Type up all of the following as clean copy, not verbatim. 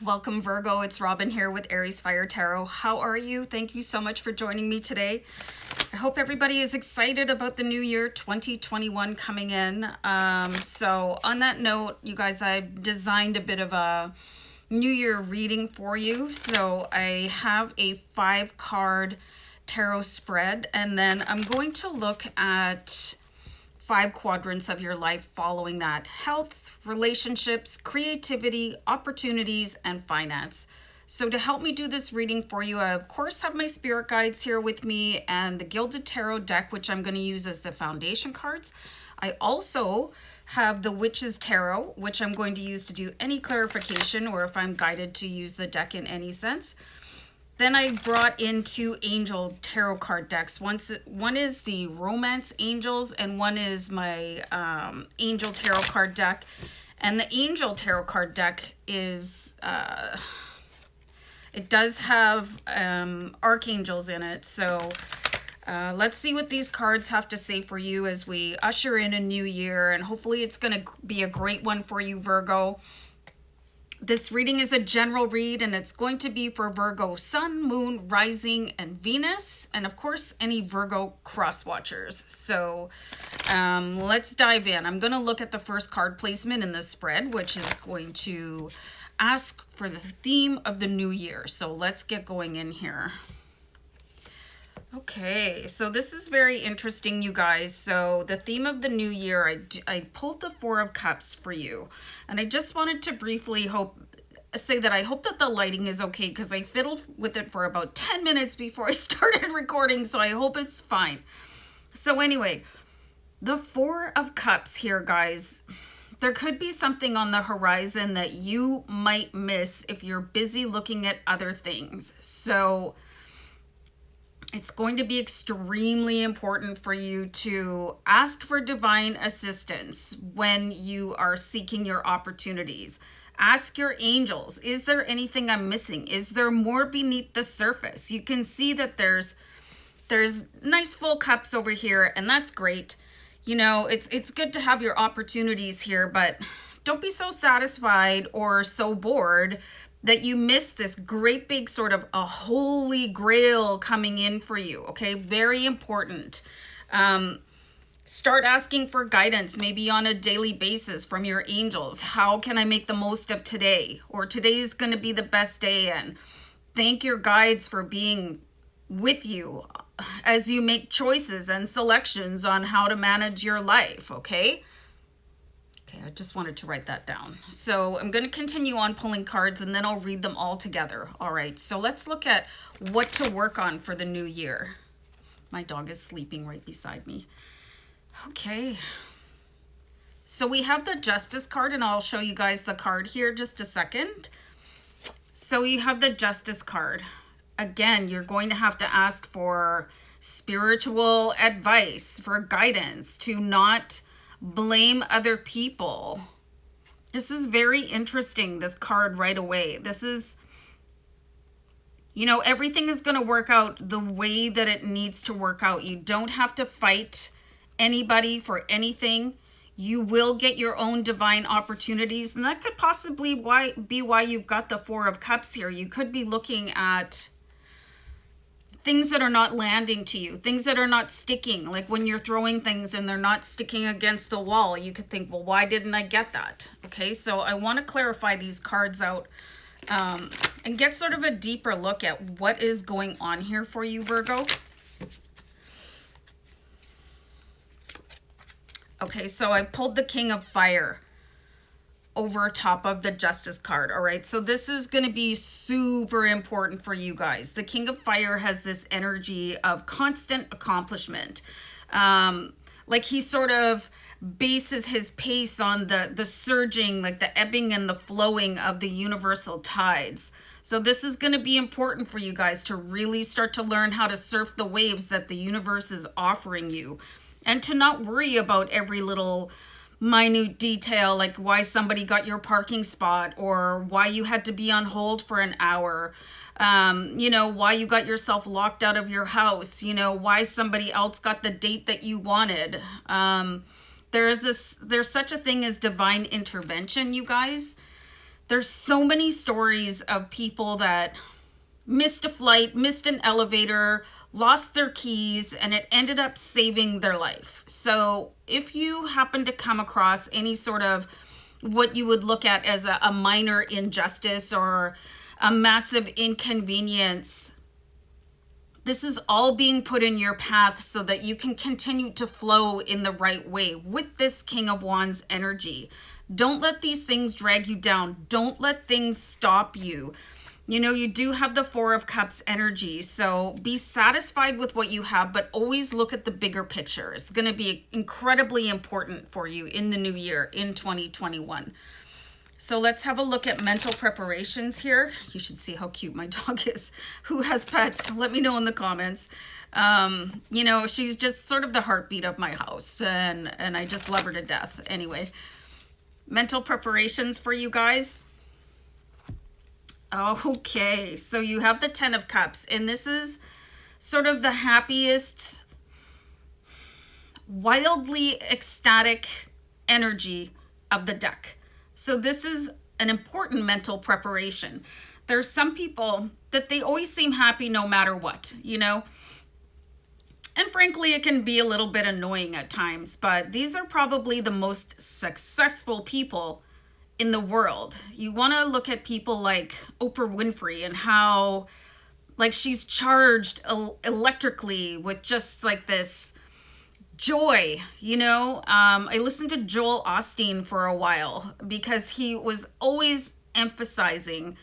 Welcome, Virgo. It's Robin here with AriesFireTarot. How are you? Thank you so much for joining me today. I hope everybody is excited about the new year 2021 coming in. So on that note, you guys, I've designed a bit of a new year reading for you. So I have a 5-card tarot spread, and then I'm going to look at 5 quadrants of your life following that: health, relationships, creativity, opportunities, and finance. So to help me do this reading for you, I of course have my spirit guides here with me and the Gilded Tarot deck, which I'm going to use as the foundation cards. I also have the Witch's Tarot, which I'm going to use to do any clarification or if I'm guided to use the deck in any sense. Then I brought in 2 angel tarot card decks. One is the Romance Angels and one is my angel tarot card deck. And the angel tarot card deck is, it does have archangels in it. So let's see what these cards have to say for you as we usher in a new year. And hopefully it's going to be a great one for you, Virgo. This reading is a general read, and it's going to be for Virgo Sun, Moon, Rising, and Venus, and of course, any Virgo cross watchers. So let's dive in. I'm going to look at the first card placement in this spread, which is going to ask for the theme of the new year. So let's get going in here. Okay, so this is very interesting, you guys. So the theme of the new year, I pulled the 4 of Cups for you. And I just wanted to briefly say that I hope that the lighting is okay, because I fiddled with it for about 10 minutes before I started recording, so I hope it's fine. So anyway, the 4 of Cups here, guys. There could be something on the horizon that you might miss if you're busy looking at other things. So it's going to be extremely important for you to ask for divine assistance when you are seeking your opportunities. Ask your angels, is there anything I'm missing? Is there more beneath the surface? You can see that there's nice full cups over here, and that's great. You know, it's good to have your opportunities here, but don't be so satisfied or so bored that you miss this great big sort of a holy grail coming in for you, okay? Very important. Start asking for guidance, maybe on a daily basis from your angels. How can I make the most of today? Or today is going to be the best day, and thank your guides for being with you as you make choices and selections on how to manage your life, okay? I just wanted to write that down. So I'm going to continue on pulling cards, and then I'll read them all together. All right, so let's look at what to work on for the new year. My dog is sleeping right beside me. Okay. So we have the Justice card, and I'll show you guys the card here just a second. So you have the Justice card. Again, you're going to have to ask for spiritual advice, for guidance, to not blame other people. This is very interesting, this card right away. This is, you know, everything is going to work out the way that it needs to work out. You don't have to fight anybody for anything. You will get your own divine opportunities, and that could possibly be why you've got the 4 of Cups here. You could be looking at things that are not landing to you, things that are not sticking, like when you're throwing things and they're not sticking against the wall. You could think, well, why didn't I get that? Okay, so I want to clarify these cards out and get sort of a deeper look at what is going on here for you, Virgo. Okay, so I pulled the King of Fire over top of the Justice card. All right, so this is going to be super important for you guys. The King of Fire has this energy of constant accomplishment. Like he sort of bases his pace on the surging, like the ebbing and the flowing of the universal tides. So this is going to be important for you guys to really start to learn how to surf the waves that the universe is offering you, and to not worry about every little minute detail, like why somebody got your parking spot, or why you had to be on hold for an hour, you know, why you got yourself locked out of your house, you know, why somebody else got the date that you wanted. There's such a thing as divine intervention, you guys. There's so many stories of people that missed a flight, missed an elevator, lost their keys, and it ended up saving their life. So if you happen to come across any sort of what you would look at as a minor injustice or a massive inconvenience, this is all being put in your path so that you can continue to flow in the right way with this King of Wands energy. Don't let these things drag you down. Don't let things stop you. You know, you do have the Four of Cups energy, so be satisfied with what you have, but always look at the bigger picture. It's going to be incredibly important for you in the new year, in 2021. So let's have a look at mental preparations here. You should see how cute my dog is. Who has pets? Let me know in the comments. You know, she's just sort of the heartbeat of my house, and I just love her to death. Anyway, mental preparations for you guys. Okay, so you have the Ten of Cups, and this is sort of the happiest, wildly ecstatic energy of the deck. So this is an important mental preparation. There's some people that they always seem happy no matter what, you know? And frankly, it can be a little bit annoying at times, but these are probably the most successful people in the world. You want to look at people like Oprah Winfrey and how like she's charged electrically with just like this joy, you know. I listened to Joel Osteen for a while because he was always emphasizing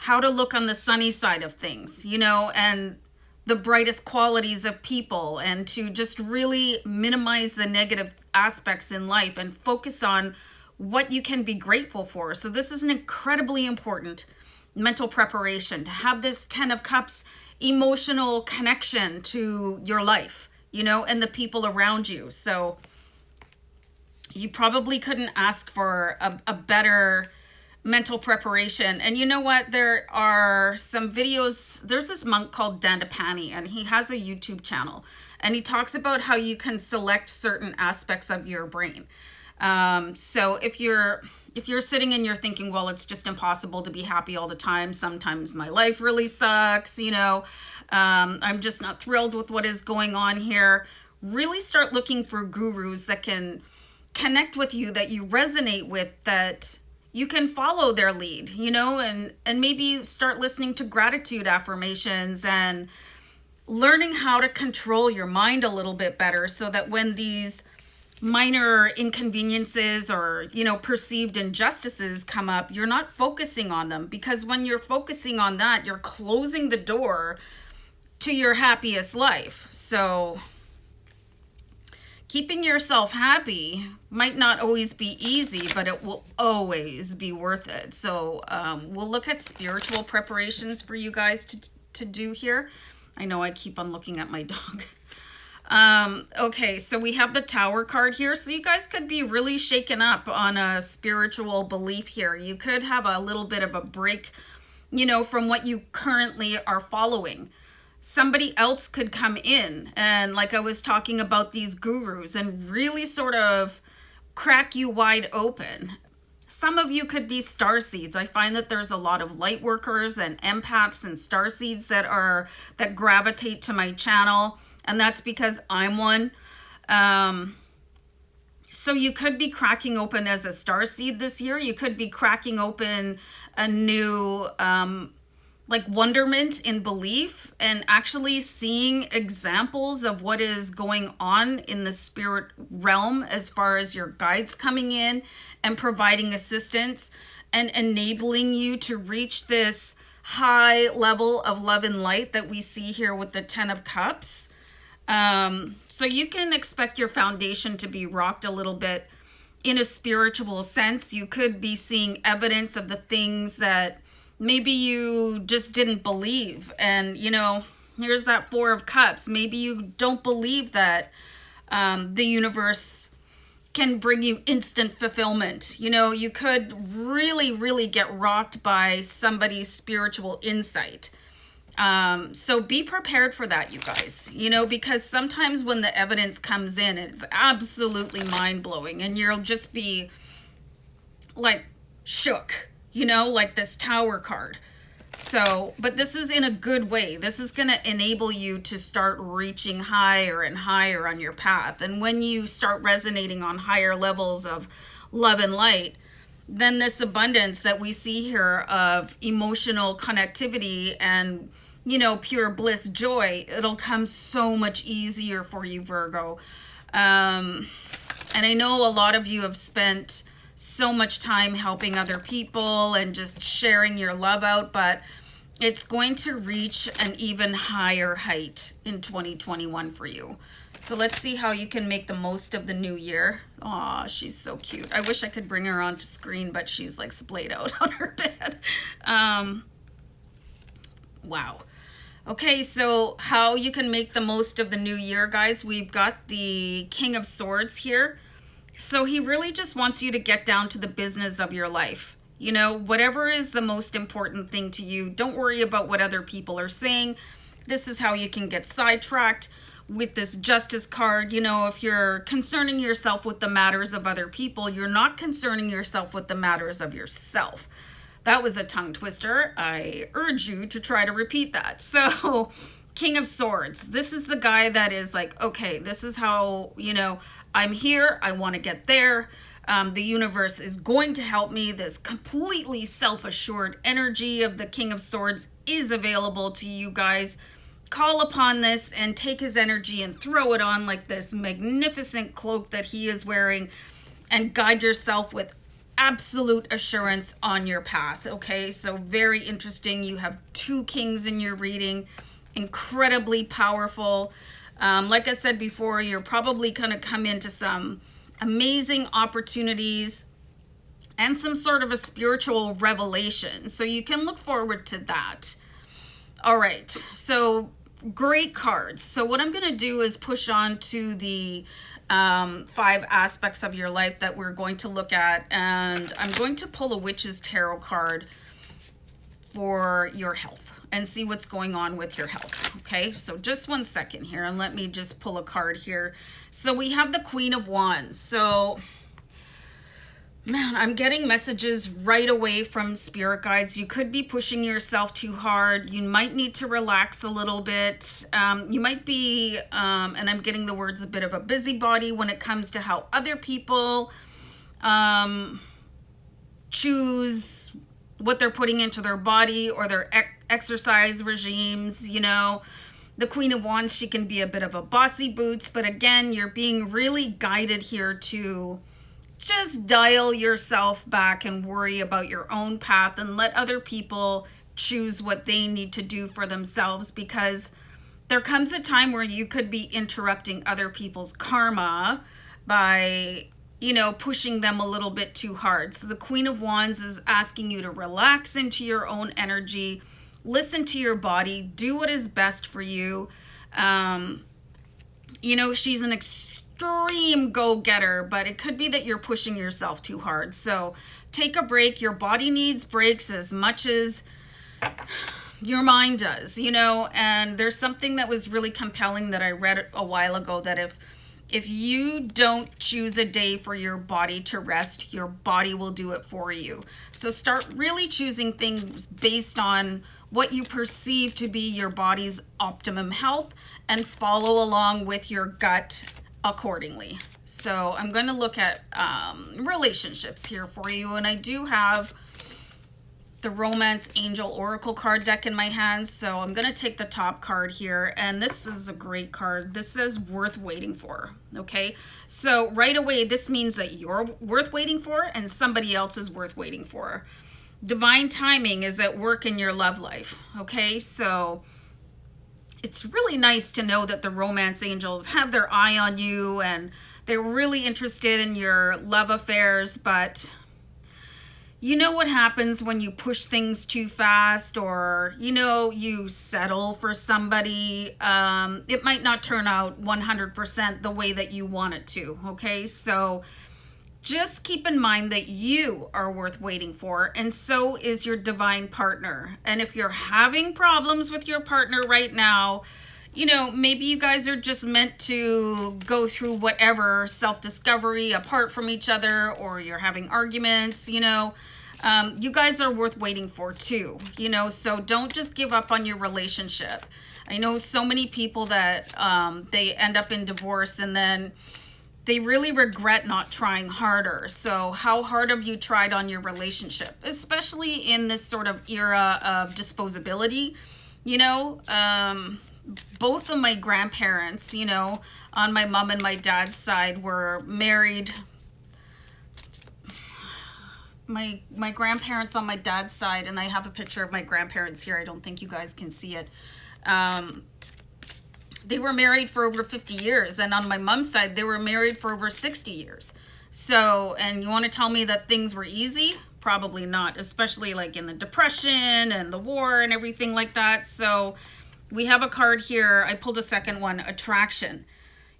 how to look on the sunny side of things, you know, and the brightest qualities of people, and to just really minimize the negative aspects in life and focus on what you can be grateful for. So this is an incredibly important mental preparation to have this Ten of Cups emotional connection to your life, you know, and the people around you. So you probably couldn't ask for a better mental preparation. And you know what? There are some videos. There's this monk called Dandapani, and he has a YouTube channel, and he talks about how you can select certain aspects of your brain. So if you're sitting and you're thinking, well, it's just impossible to be happy all the time. Sometimes my life really sucks, you know, I'm just not thrilled with what is going on here. Really start looking for gurus that can connect with you, that you resonate with, that you can follow their lead, you know, and maybe start listening to gratitude affirmations and learning how to control your mind a little bit better, so that when these minor inconveniences or, you know, perceived injustices come up, you're not focusing on them, because when you're focusing on that, you're closing the door to your happiest life. So keeping yourself happy might not always be easy, but it will always be worth it. So we'll look at spiritual preparations for you guys to do here. I know I keep on looking at my dog. Okay, so we have the Tower card here. So you guys could be really shaken up on a spiritual belief here. You could have a little bit of a break, you know, from what you currently are following. Somebody else could come in and, like I was talking about, these gurus, and really sort of crack you wide open. Some of you could be starseeds. I find that there's a lot of light workers and empaths and starseeds that gravitate to my channel. And that's because I'm one. So you could be cracking open as a starseed this year. You could be cracking open a new like wonderment in belief, and actually seeing examples of what is going on in the spirit realm as far as your guides coming in and providing assistance and enabling you to reach this high level of love and light that we see here with the Ten of Cups. So you can expect your foundation to be rocked a little bit in a spiritual sense. You could be seeing evidence of the things that maybe you just didn't believe. And, you know, here's that Four of Cups. Maybe you don't believe that the universe can bring you instant fulfillment. You know, you could really, really get rocked by somebody's spiritual insight. So be prepared for that, you guys, you know, because sometimes when the evidence comes in, it's absolutely mind-blowing, and you'll just be like shook, you know, like this Tower card. So, but this is in a good way. This is going to enable you to start reaching higher and higher on your path. And when you start resonating on higher levels of love and light, then this abundance that we see here of emotional connectivity and, you know, pure bliss, joy, it'll come so much easier for you, Virgo. And I know a lot of you have spent so much time helping other people and just sharing your love out, but it's going to reach an even higher height in 2021 for you. So let's see how you can make the most of the new year. Aw, she's so cute. I wish I could bring her onto screen, but she's like splayed out on her bed. Wow. Okay, so how you can make the most of the new year, guys. We've got the King of Swords here. So he really just wants you to get down to the business of your life. You know, whatever is the most important thing to you, don't worry about what other people are saying. This is how you can get sidetracked with this Justice card. You know, if you're concerning yourself with the matters of other people, you're not concerning yourself with the matters of yourself. That was a tongue twister. I urge you to try to repeat that. So, King of Swords. This is the guy that is like, okay, this is how, you know, I'm here. I want to get there. The universe is going to help me. This completely self-assured energy of the King of Swords is available to you guys. Call upon this and take his energy and throw it on like this magnificent cloak that he is wearing and guide yourself with absolute assurance on your path. Okay, so very interesting. You have two kings in your reading, incredibly powerful. Like I said before, you're probably going to come into some amazing opportunities and some sort of a spiritual revelation. So you can look forward to that. All right, so great cards. So what I'm going to do is push on to the 5 aspects of your life that we're going to look at. And I'm going to pull a Witch's Tarot card for your health and see what's going on with your health. Okay, so just 1 second here and let me just pull a card here. So we have the Queen of Wands. So, man, I'm getting messages right away from spirit guides. You could be pushing yourself too hard. You might need to relax a little bit. You might be, and I'm getting the words, a bit of a busybody when it comes to how other people choose what they're putting into their body or their exercise regimes. You know, the Queen of Wands, she can be a bit of a bossy boots, but again, you're being really guided here to just dial yourself back and worry about your own path and let other people choose what they need to do for themselves, because there comes a time where you could be interrupting other people's karma by, you know, pushing them a little bit too hard. So the Queen of Wands is asking you to relax into your own energy, listen to your body, do what is best for you. You know, she's an extreme go-getter, but it could be that you're pushing yourself too hard. So take a break. Your body needs breaks as much as your mind does, you know. And there's something that was really compelling that I read a while ago, that if you don't choose a day for your body to rest, your body will do it for you. So start really choosing things based on what you perceive to be your body's optimum health and follow along with your gut accordingly. So I'm going to look at relationships here for you. And I do have the Romance Angel Oracle card deck in my hands. So I'm going to take the top card here. And this is a great card. This says worth waiting for. Okay. So right away, this means that you're worth waiting for and somebody else is worth waiting for. Divine timing is at work in your love life. Okay. So it's really nice to know that the romance angels have their eye on you and they're really interested in your love affairs, but you know what happens when you push things too fast, or, you know, you settle for somebody. It might not turn out 100% the way that you want it to, okay? So just keep in mind that you are worth waiting for, and so is your divine partner. And if you're having problems with your partner right now, you know, maybe you guys are just meant to go through whatever self-discovery apart from each other, or you're having arguments, you know. You guys are worth waiting for too, you know, so don't just give up on your relationship. I know so many people that they end up in divorce and then they really regret not trying harder. So how hard have you tried on your relationship, especially in this sort of era of disposability? You know, both of my grandparents, you know, on my mom and my dad's side were married. My grandparents on my dad's side, and I have a picture of my grandparents here. I don't think you guys can see it. They were married for over 50 years. And on my mom's side, they were married for over 60 years. So, and you want to tell me that things were easy? Probably not, especially like in the Depression and the war and everything like that. So we have a card here. I pulled a second one, attraction.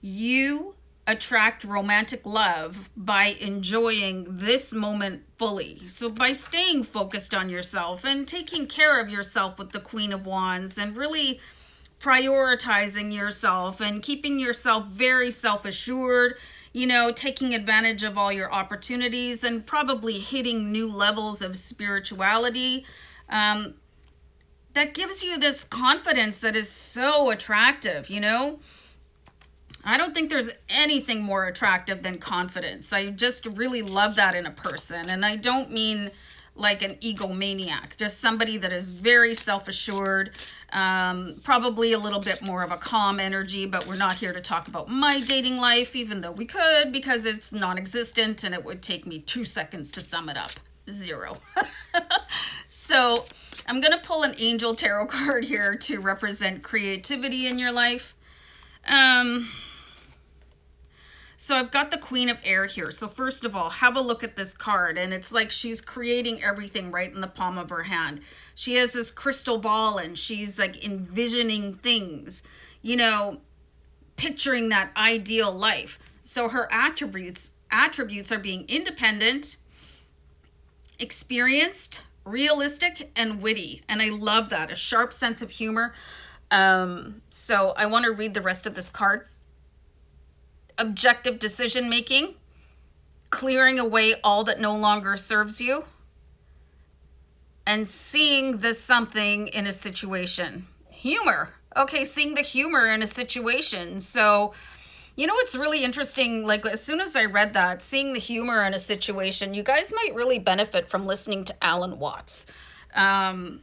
You attract romantic love by enjoying this moment fully. So by staying focused on yourself and taking care of yourself with the Queen of Wands and really prioritizing yourself and keeping yourself very self-assured, you know, taking advantage of all your opportunities and probably hitting new levels of spirituality, that gives you this confidence that is so attractive, you know? I don't think there's anything more attractive than confidence. I just really love that in a person. And I don't mean like an egomaniac, just somebody that is very self-assured, probably a little bit more of a calm energy, but we're not here to talk about my dating life, even though we could, because it's non-existent and it would take me 2 seconds to sum it up. 0. So I'm going to pull an angel tarot card here to represent creativity in your life. So I've got the Queen of Air here. So first of all, have a look at this card. And it's like she's creating everything right in the palm of her hand. She has this crystal ball and she's like envisioning things, you know, picturing that ideal life. So her attributes are being independent, experienced, realistic, and witty. And I love that, a sharp sense of humor. So I want to read the rest of this card. Objective decision making, clearing away all that no longer serves you, and seeing the something in a situation. Humor. Okay, seeing the humor in a situation. So, you know what's really interesting? Like, as soon as I read that, seeing the humor in a situation, you guys might really benefit from listening to Alan Watts. Alan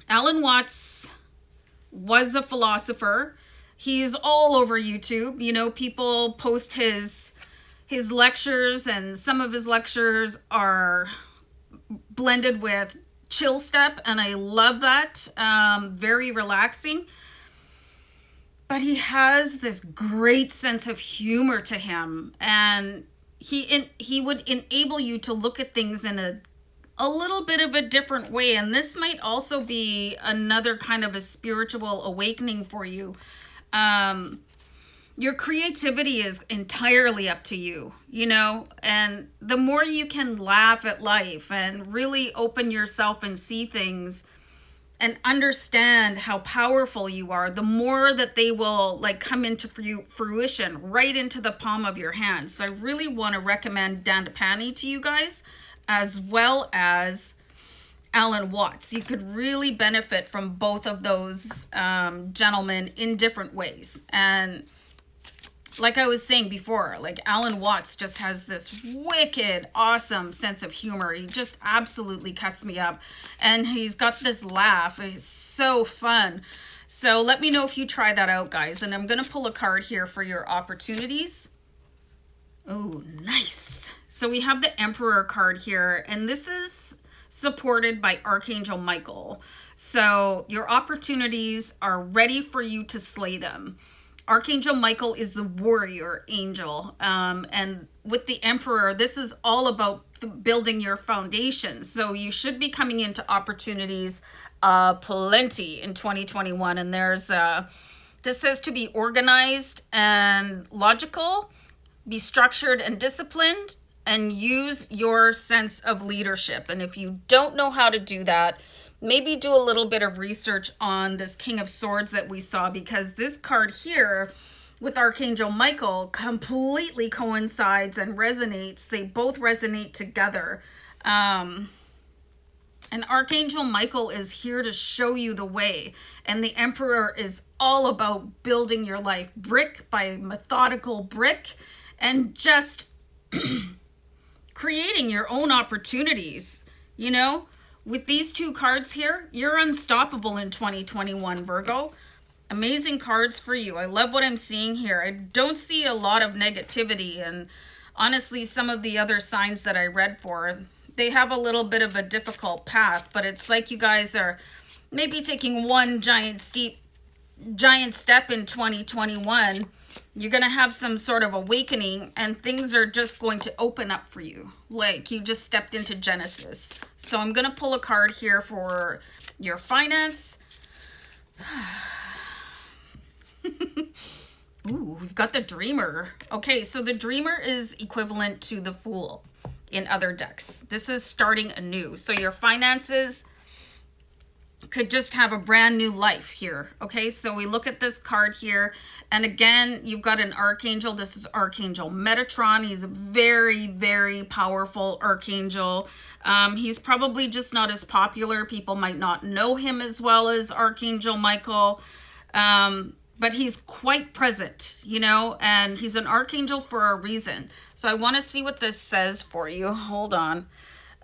Watts was a philosopher. He's all over YouTube. You know, people post his lectures, and some of his lectures are blended with chill step, and I love that. Very relaxing. But he has this great sense of humor to him, and he would enable you to look at things in a little bit of a different way. And this might also be another kind of a spiritual awakening for you. Your creativity is entirely up to you, you know, and the more you can laugh at life and really open yourself and see things and understand how powerful you are, the more that they will like come into fruition right into the palm of your hand. So I really want to recommend Dandapani to you guys, as well as Alan Watts. You could really benefit from both of those gentlemen in different ways. And like I was saying before, like Alan Watts just has this wicked, awesome sense of humor. He just absolutely cuts me up. And he's got this laugh. It's so fun. So let me know if you try that out, guys. And I'm going to pull a card here for your opportunities. Oh, nice. So we have the Emperor card here. And this is supported by Archangel Michael. So your opportunities are ready for you to slay them. Archangel Michael is the warrior angel. And with the Emperor, this is all about building your foundation. So you should be coming into opportunities plenty in 2021. And this says to be organized and logical, be structured and disciplined, and use your sense of leadership. And if you don't know how to do that, maybe do a little bit of research on this King of Swords that we saw, because this card here with Archangel Michael completely coincides and resonates. They both resonate together. And Archangel Michael is here to show you the way. And the Emperor is all about building your life brick by methodical brick and just creating your own opportunities. You know, with these two cards here, you're unstoppable in 2021, Virgo. Amazing cards for you. I love what I'm seeing here. I don't see a lot of negativity. And honestly, some of the other signs that I read for, they have a little bit of a difficult path, but it's like you guys are maybe taking one giant step in 2021. You're going to have some sort of awakening and things are just going to open up for you. Like you just stepped into Genesis. So I'm going to pull a card here for your finance. Ooh, we've got the Dreamer. Okay, so the Dreamer is equivalent to the Fool in other decks. This is starting anew. So your finances could just have a brand new life here. Okay, so we look at this card here. And again, you've got an Archangel. This is Archangel Metatron. He's a very, very powerful Archangel. He's probably just not as popular. People might not know him as well as Archangel Michael. But he's quite present, you know, and he's an Archangel for a reason. So I want to see what this says for you. Hold on.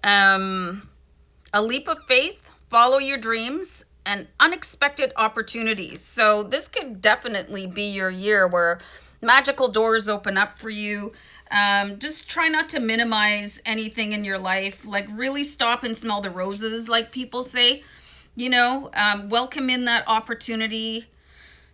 A leap of faith, follow your dreams, and unexpected opportunities. So this could definitely be your year where magical doors open up for you. Just try not to minimize anything in your life. Like really stop and smell the roses, like people say, you know, welcome in that opportunity.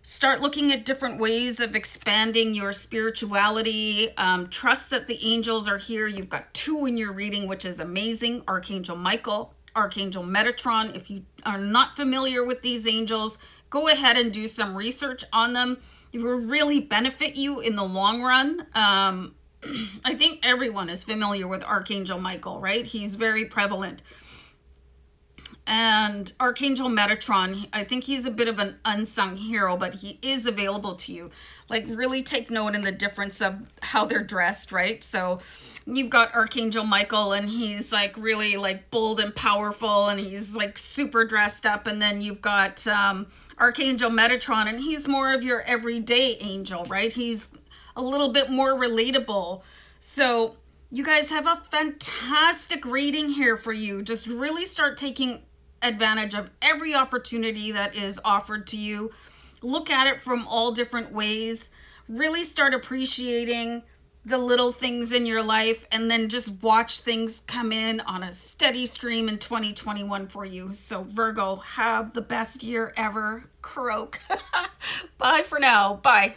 Start looking at different ways of expanding your spirituality. Trust that the angels are here. You've got two in your reading, which is amazing. Archangel Michael, Archangel Metatron. If you are not familiar with these angels, go ahead and do some research on them. It will really benefit you in the long run. I think everyone is familiar with Archangel Michael, right? He's very prevalent. And Archangel Metatron, I think he's a bit of an unsung hero, but he is available to you. Like really take note in the difference of how they're dressed, right? So you've got Archangel Michael and he's like really like bold and powerful and he's like super dressed up. And then you've got Archangel Metatron and he's more of your everyday angel, right? He's a little bit more relatable. So you guys have a fantastic reading here for you. Just really start taking advantage of every opportunity that is offered to you. Look at it from all different ways. Really start appreciating the little things in your life and then just watch things come in on a steady stream in 2021 for you. So Virgo, have the best year ever. Croak. Bye for now. Bye.